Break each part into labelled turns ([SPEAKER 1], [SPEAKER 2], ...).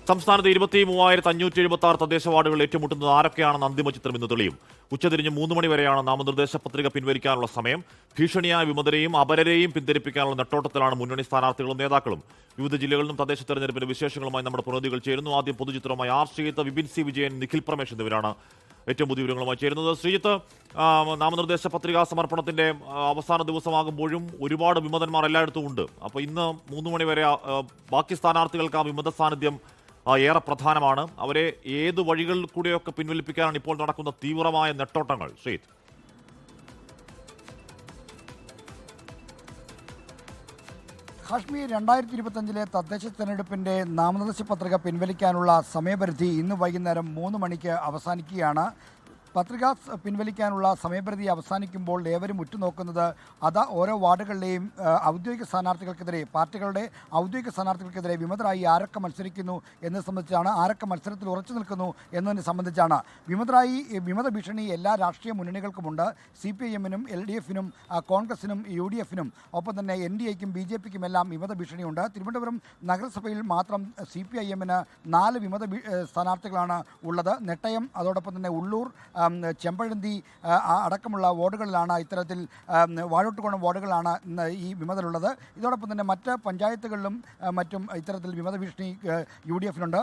[SPEAKER 1] സംസ്ഥാനത്ത് 23,576 തദ്ദേശ വാർഡുകൾ ഏറ്റുമുട്ടുന്നത് ആരൊക്കെയാണെന്ന് അന്തിമ ചിത്രം ഇന്ന് തെളിയും. ഉച്ചതിരിഞ്ഞ് 3 മണി വരെയാണ് നാമനിർദ്ദേശ പത്രിക പിൻവലിക്കാനുള്ള സമയം. ഭീഷണിയായ വിമതരെയും അപരരെയും പിന്തിരിപ്പിക്കാനുള്ള നെട്ടോട്ടത്തിലാണ് മുന്നണി സ്ഥാനാർത്ഥികളും നേതാക്കളും. വിവിധ ജില്ലകളിൽ നിന്നും തദ്ദേശ തെരഞ്ഞെടുപ്പിന്റെ വിശേഷങ്ങളുമായി നമ്മുടെ പ്രതിനിധികൾ ചേരുന്നു. ആദ്യം പൊതുചിത്രവുമായി ആർ ശ്രീജിത്ത്, വിപിൻ സി വിജയൻ, നിഖിൽ പ്രമേഷ് എന്നിവരാണ് ഏറ്റവും പുതിയ വിവരങ്ങളുമായി ചേരുന്നത്. ശ്രീജിത്ത്, നാമനിർദ്ദേശ പത്രികാ സമർപ്പണത്തിന്റെ അവസാന ദിവസമാകുമ്പോഴും ഒരുപാട് വിമതന്മാർ എല്ലായിടത്തും ഉണ്ട്. അപ്പോൾ ഇന്ന് 3 മണി വരെ ബാക്കി സ്ഥാനാർത്ഥികൾക്ക് ആ വിമത സാന്നിധ്യം ഏറെ പ്രധാനമാണ്. അവരെ ഏത് വഴികളിൽ കൂടെയൊക്കെ പിൻവലിപ്പിക്കാനാണ് ഇപ്പോൾ നടക്കുന്ന തീവ്രമായ നെട്ടോട്ടങ്ങൾ? ശ്രീജിത്ത്.
[SPEAKER 2] കാശ്മീർ 2025 തദ്ദേശ തെരഞ്ഞെടുപ്പിൻ്റെ നാമനിർദ്ദേശ പത്രിക പിൻവലിക്കാനുള്ള സമയപരിധി ഇന്ന് വൈകുന്നേരം 3 മണിക്ക് അവസാനിക്കുകയാണ്. പത്രിക പിൻവലിക്കാനുള്ള സമയപരിധി അവസാനിക്കുമ്പോൾ ഏവരും ഉറ്റുനോക്കുന്നത് ഓരോ വാർഡുകളിലെയും ഔദ്യോഗിക സ്ഥാനാർത്ഥികൾക്കെതിരെ, പാർട്ടികളുടെ ഔദ്യോഗിക സ്ഥാനാർത്ഥികൾക്കെതിരെ വിമതരായി ആരൊക്കെ മത്സരിക്കുന്നു എന്നത് സംബന്ധിച്ചാണ്. ആരൊക്കെ മത്സരത്തിൽ ഉറച്ചു നിൽക്കുന്നു എന്നതിനെ സംബന്ധിച്ചാണ്. വിമത ഭീഷണി എല്ലാ രാഷ്ട്രീയ മുന്നണികൾക്കുമുണ്ട്. CPIM-നും LDF-നും കോൺഗ്രസിനും UDF-നും ഒപ്പം തന്നെ NDA-ക്കും BJP-ക്കും എല്ലാം വിമത ഭീഷണിയുണ്ട്. തിരുവനന്തപുരം നഗരസഭയിൽ മാത്രം CPIM-ന് 4 വിമത സ്ഥാനാർത്ഥികളാണ് ഉള്ളത്. നെട്ടയം, അതോടൊപ്പം തന്നെ ഉള്ളൂർ, ചെമ്പഴന്തി അടക്കമുള്ള വാർഡുകളിലാണ് ഇത്തരത്തിൽ വാഴോട്ടുകോണം വാർഡുകളാണ് ഇന്ന് ഈ വിമതരുള്ളത്. ഇതോടൊപ്പം തന്നെ മറ്റ് പഞ്ചായത്തുകളിലും മറ്റും ഇത്തരത്തിൽ വിമത ഭീഷണി UDF-നുണ്ട്,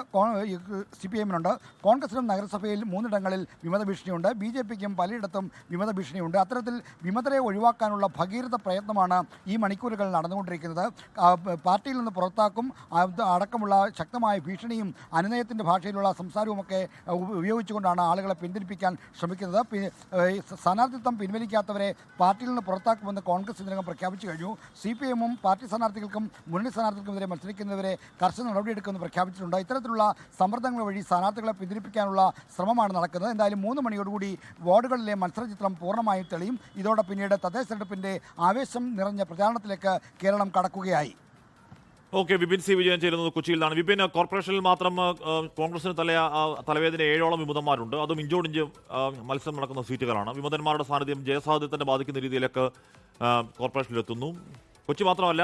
[SPEAKER 2] CPIM-നുണ്ട്. കോൺഗ്രസിനും നഗരസഭയിൽ 3 വിമത ഭീഷണിയുണ്ട്. BJP-ക്കും പലയിടത്തും വിമത ഭീഷണിയുണ്ട്. അത്തരത്തിൽ വിമതരെ ഒഴിവാക്കാനുള്ള ഭഗീരഥ പ്രയത്നമാണ് ഈ മണിക്കൂറുകൾ നടന്നുകൊണ്ടിരിക്കുന്നത്. പാർട്ടിയിൽ നിന്ന് പുറത്താക്കും അടക്കമുള്ള ശക്തമായ ഭീഷണിയും അനുനയത്തിൻ്റെ ഭാഷയിലുള്ള സംസാരവുമൊക്കെ ഉപയോഗിച്ചുകൊണ്ടാണ് ആളുകളെ പിന്തിരിപ്പിക്കാൻ ശ്രമിക്കുന്നത്. സ്ഥാനാർത്ഥിത്വം പിൻവലിക്കാത്തവരെ പാർട്ടിയിൽ നിന്ന് പുറത്താക്കുമെന്ന് കോൺഗ്രസ് ഇതിനകം പ്രഖ്യാപിച്ചു കഴിഞ്ഞു. CPIM-ഉം പാർട്ടി സ്ഥാനാർത്ഥികൾക്കും മുന്നണി സ്ഥാനാർത്ഥികൾക്കുമെതിരെ മത്സരിക്കുന്നവരെ കർശന നടപടിയെടുക്കുമെന്ന് പ്രഖ്യാപിച്ചിട്ടുണ്ട്. ഇത്തരത്തിലുള്ള സമ്മർദ്ദങ്ങൾ വഴി സ്ഥാനാർത്ഥികളെ പിന്തിരിപ്പിക്കാനുള്ള ശ്രമമാണ് നടക്കുന്നത്. എന്തായാലും 3 മണിയോടുകൂടി വാർഡുകളിലെ മത്സരചിത്രം പൂർണ്ണമായും തെളിയും. ഇതോടെ പിന്നീട് തദ്ദേശ തെരഞ്ഞെടുപ്പിൻ്റെ ആവേശം നിറഞ്ഞ പ്രചാരണത്തിലേക്ക് കേരളം കടക്കുകയായി.
[SPEAKER 1] ഓക്കെ, വിപിൻ സി വിജയൻ ചേരുന്നത് കൊച്ചിയിൽ നിന്നാണ്. വിപിൻ, കോർപ്പറേഷനിൽ മാത്രം കോൺഗ്രസിന് തലവേദന 7ഓളം വിമതന്മാരുണ്ട്. അതും ഇഞ്ചോടിഞ്ച് മത്സരം നടക്കുന്ന സീറ്റുകളാണ്. വിമതന്മാരുടെ സാന്നിധ്യം ജയസാധ്യതയെ ബാധിക്കുന്ന രീതിയിലൊക്കെ കോർപ്പറേഷനിലെത്തുന്നു. കൊച്ചി മാത്രമല്ല,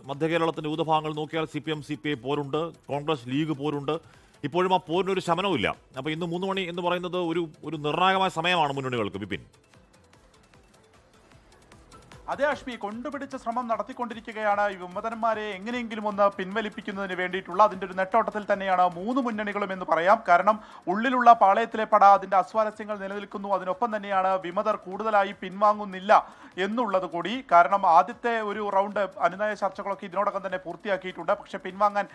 [SPEAKER 1] മധ്യകേരളത്തിൻ്റെ വിവിധ ഭാഗങ്ങൾ നോക്കിയാൽ CPM CPI പോരുണ്ട്, കോൺഗ്രസ് ലീഗ് പോരുണ്ട്. ഇപ്പോഴും ആ പോരിനൊരു ശമനവുമില്ല. അപ്പോൾ ഇന്ന് 3 മണി എന്ന് പറയുന്നത് ഒരു നിർണായകമായ സമയമാണ് മുന്നണികൾക്ക്. വിപിൻ.
[SPEAKER 3] അതേ അഷ്മി, കൊണ്ടുപിടിച്ച ശ്രമം നടത്തിക്കൊണ്ടിരിക്കുകയാണ് ഈ വിമതന്മാരെ എങ്ങനെയെങ്കിലും ഒന്ന് പിൻവലിപ്പിക്കുന്നതിന് വേണ്ടിയിട്ടുള്ള അതിൻ്റെ ഒരു നെട്ടോട്ടത്തിൽ തന്നെയാണ് 3 മുന്നണികളും എന്ന് പറയാം. കാരണം ഉള്ളിലുള്ള പാളയത്തിലെ പട അതിൻ്റെ അസ്വാരസ്യങ്ങൾ നിലനിൽക്കുന്നു. അതിനൊപ്പം തന്നെയാണ് വിമതർ കൂടുതലായി പിൻവാങ്ങുന്നില്ല എന്നുള്ളത് കൂടി. കാരണം ആദ്യത്തെ ഒരു റൗണ്ട് അനുനയ ചർച്ചകളൊക്കെ ഇതിനോടകം തന്നെ പൂർത്തിയാക്കിയിട്ടുണ്ട്. പക്ഷേ പിൻവാങ്ങാൻ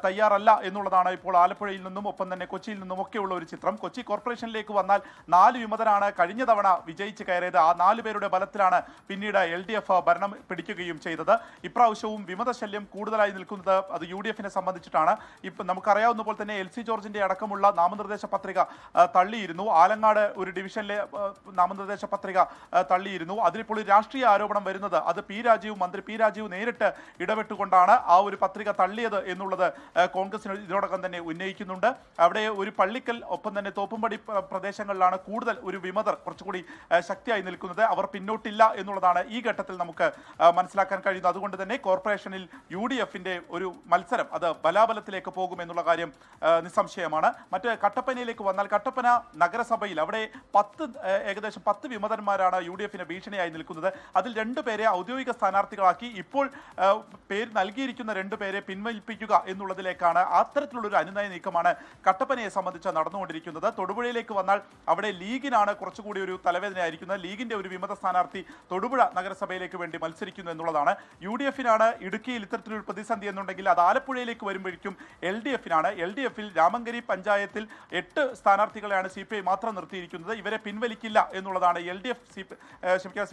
[SPEAKER 3] തയ്യാറല്ല എന്നുള്ളതാണ് ഇപ്പോൾ ആലപ്പുഴയിൽ നിന്നും ഒപ്പം തന്നെ കൊച്ചിയിൽ നിന്നും ഒക്കെയുള്ള ഒരു ചിത്രം. കൊച്ചി കോർപ്പറേഷനിലേക്ക് വന്നാൽ 4 വിമതരാണ് കഴിഞ്ഞ തവണ വിജയിച്ച് കയറിയത്. ആ 4 പേരുടെ ബലത്തിലാണ് പിന്നീട് LDF ഭരണം പിടിക്കുകയും ചെയ്തത്. ഇപ്രാവശ്യവും വിമതശല്യം കൂടുതലായി നിൽക്കുന്നത് അത് UDF-നെ സംബന്ധിച്ചിട്ടാണ്. ഇപ്പം നമുക്കറിയാവുന്ന പോലെ തന്നെ LC ജോർജിന്റെ അടക്കമുള്ള നാമനിർദ്ദേശ പത്രിക തള്ളിയിരുന്നു. ആലങ്ങാട് ഒരു ഡിവിഷനിലെ നാമനിർദ്ദേശ പത്രിക തള്ളിയിരുന്നു. അതിലിപ്പോൾ രാഷ്ട്രീയ ആരോപണം വരുന്നത് അത് മന്ത്രി പി രാജീവ് നേരിട്ട് ഇടപെട്ടുകൊണ്ടാണ് ആ ഒരു പത്രിക തള്ളിയത് എന്നുള്ളത് കോൺഗ്രസിന് ഇതിനോടകം തന്നെ ഉന്നയിക്കുന്നുണ്ട്. അവിടെ ഒരു പള്ളിക്കൽ ഒപ്പം തന്നെ തോപ്പുംപടി പ്രദേശങ്ങളിലാണ് കൂടുതൽ ഒരു വിമതർ കുറച്ചുകൂടി ശക്തിയായി നിൽക്കുന്നത്. അവർ പിന്നോട്ടില്ല എന്നുള്ളതാണ് ഈ ഘട്ടത്തിൽ നമുക്ക് മനസ്സിലാക്കാൻ കഴിയുന്നത്. അതുകൊണ്ട് തന്നെ കോർപ്പറേഷനിൽ UDF-ന്റെ ഒരു മത്സരം അത് ബലാബലത്തിലേക്ക് പോകും എന്നുള്ള കാര്യം നിസ്സംശയമാണ്. മറ്റ് കട്ടപ്പനയിലേക്ക് വന്നാൽ കട്ടപ്പന നഗരസഭയിൽ അവിടെ ഏകദേശം 10 വിമതന്മാരാണ് UDF-ന് ഭീഷണിയായി നിൽക്കുന്നത്. അതിൽ 2 പേരെ ഔദ്യോഗിക സ്ഥാനാർത്ഥികളാക്കി ഇപ്പോൾ പേര് നൽകിയിരിക്കുന്ന 2 പേരെ പിൻവലിപ്പിക്കുക എന്നുള്ളതിലേക്കാണ്. അത്തരത്തിലുള്ളൊരു അനുനയ നീക്കമാണ് കട്ടപ്പനയെ സംബന്ധിച്ച് നടന്നുകൊണ്ടിരിക്കുന്നത്. തൊടുപുഴയിലേക്ക് വന്നാൽ അവിടെ ലീഗിനാണ് കുറച്ചുകൂടി ഒരു തലവേദനയായിരിക്കുന്നത്. ലീഗിന്റെ ഒരു വിമത സ്ഥാനാർത്ഥി തൊടുപുഴ നഗരസഭയിലേക്ക് വേണ്ടി മത്സരിക്കുന്നു എന്നുള്ളതാണ്. UDF-നാണ് ഇടുക്കിയിൽ ഇത്തരത്തിലൊരു പ്രതിസന്ധി എന്നുണ്ടെങ്കിൽ അത് ആലപ്പുഴയിലേക്ക് വരുമ്പോഴേക്കും LDF-നാണ്. LDF-ൽ രാമങ്കരി പഞ്ചായത്തിൽ 8 സ്ഥാനാർത്ഥികളെയാണ് CPI മാത്രം നിർത്തിയിരിക്കുന്നത്. ഇവരെ പിൻവലിക്കില്ല എന്നുള്ളതാണ്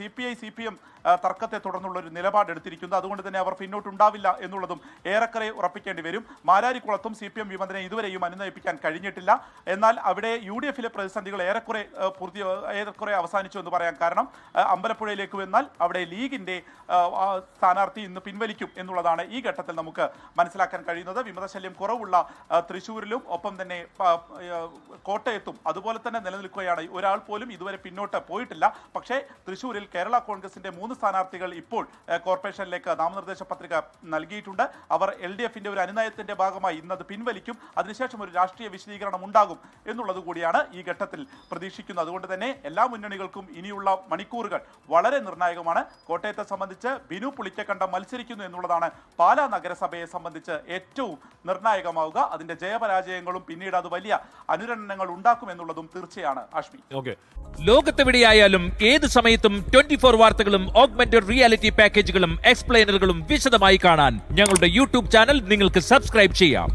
[SPEAKER 3] CPI CPM തർക്കത്തെ തുടർന്നുള്ള ഒരു നിലപാടെടുത്തിരിക്കുന്നത്. അതുകൊണ്ട് തന്നെ അവർ പിന്നോട്ടുണ്ടാവില്ല എന്നുള്ളതും ഏറെക്കുറെ ഉറപ്പിക്കേണ്ടി വരും. മാരാരിക്കുളത്തും CPM വിമതനെ ഇതുവരെയും അനുനയിപ്പിക്കാൻ കഴിഞ്ഞിട്ടില്ല. എന്നാൽ അവിടെ UDF-ലെ പ്രതിസന്ധികൾ ഏറെക്കുറെ അവസാനിച്ചു എന്ന് പറയാം. കാരണം അമ്പലപ്പുഴയിലേക്ക് വന്നാൽ അവിടെ ലീഗിന്റെ സ്ഥാനാർത്ഥി ഇന്ന് പിൻവലിക്കും എന്നുള്ളതാണ് ഈ ഘട്ടത്തിൽ നമുക്ക് മനസ്സിലാക്കാൻ കഴിയുന്നത്. വിമതശല്യം കുറവുള്ള തൃശ്ശൂരിലും ഒപ്പം തന്നെ കോട്ടയത്തും അതുപോലെ തന്നെ നിലനിൽക്കുകയാണ്. ഒരാൾ പോലും ഇതുവരെ പിന്നോട്ട് പോയിട്ടില്ല. പക്ഷേ തൃശ്ശൂരിൽ കേരള കോൺഗ്രസിന്റെ 3 സ്ഥാനാർത്ഥികൾ ഇപ്പോൾ കോർപ്പറേഷനിലേക്ക് നാമനിർദ്ദേശ പത്രിക നൽകിയിട്ടുണ്ട്. അവർ LDFന്റെ ഒരു അനുനയത്തിന്റെ ഭാഗമായി ഇന്നത് പിൻവലിക്കും. അതിനുശേഷം ഒരു രാഷ്ട്രീയ വിശദീകരണം ഉണ്ടാകും എന്നുള്ളത് കൂടിയാണ് ഈ ഘട്ടത്തിൽ പ്രതീക്ഷിക്കുന്നത്. അതുകൊണ്ട് തന്നെ എല്ലാ മുന്നണികൾക്കും ഇനിയുള്ള മണിക്കൂറുകൾ വളരെ നിർണായകമാണ്. കോട്ടയത്തെ സംബന്ധിച്ച് ബിനു പുളിക്കക്കണ്ടം മത്സരിക്കുന്നു എന്നുള്ളതാണ് പാലാ നഗരസഭയെ സംബന്ധിച്ച് ഏറ്റവും നിർണായകമാവുക. അതിന്റെ ജയപരാജയങ്ങളും പിന്നീട് അത് വലിയ അനുരണനങ്ങൾ ഉണ്ടാക്കുമെന്നുള്ളതും തീർച്ചയാണ്. ആഷ്മി,
[SPEAKER 4] ലോകത്തെവിടെയായാലും ഏത് സമയത്തും 24 വാർത്തകളും ഓഗ്മെന്റഡ് റിയാലിറ്റി പാക്കേജുകളും എക്സ്പ്ലെയിനറുകളും വിശദമായി കാണാൻ ഞങ്ങളുടെ യൂട്യൂബ് ചാനൽ നിങ്ങൾക്ക് സബ്സ്ക്രൈബ് ചെയ്യാം.